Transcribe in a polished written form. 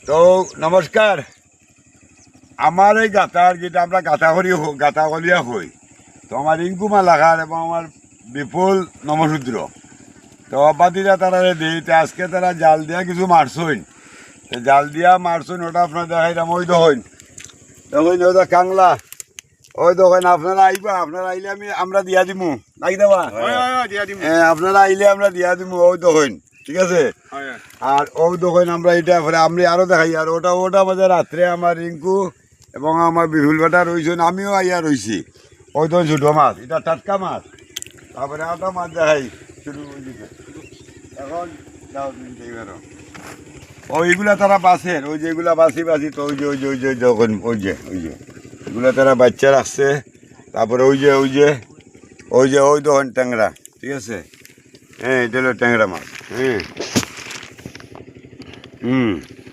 তো নমস্কার। আমার এই গাতার যেটা আমরা গাতাগলিয়া হই, তো আমার ইনকুমা লাগার এবং আমার বিপুল নমসূদ্র তো বাদিরা তারা দিই। তো আজকে তারা জাল দিয়া কিছু মারছইন, তো জাল দিয়া মারছইন, ওটা আপনার দেখাইলাম। ওই দেখুন ওটা কাংলা, ওই দেখুন। আপনারা আইবা, আপনারা আইলে আমরা দিয়া দিমু, নাকি দেবা? হ্যাঁ, আপনারা আইলে আমরা দিয়া দিমু। ওই দেখুন, ঠিক আছে। আর ও দেখুন আমরা এটা আমি আরো দেখাই। আর ওটা আমাদের রাত্রে আমার রিঙ্কু এবং আমার বিপুল বেটা রয়েছেন, আমিও আইয়া রয়েছি। ওই তো ছোটো মাছ, এটা টাটকা মাছ। তারপরে আটা মাছ দেখাই শুরু দিতে। এখন যাও তুমি দেখবে। ওইগুলা তারা বাসের, ওই যে এগুলা বাসি তো ওই যে যখন ওই যে এগুলা তারা বাচ্চা রাখছে। তারপরে ওই তখন ট্যাংরা, ঠিক আছে। হ্যাঁ, এটা হলো ট্যাংরা মাছ। হ্যাঁ,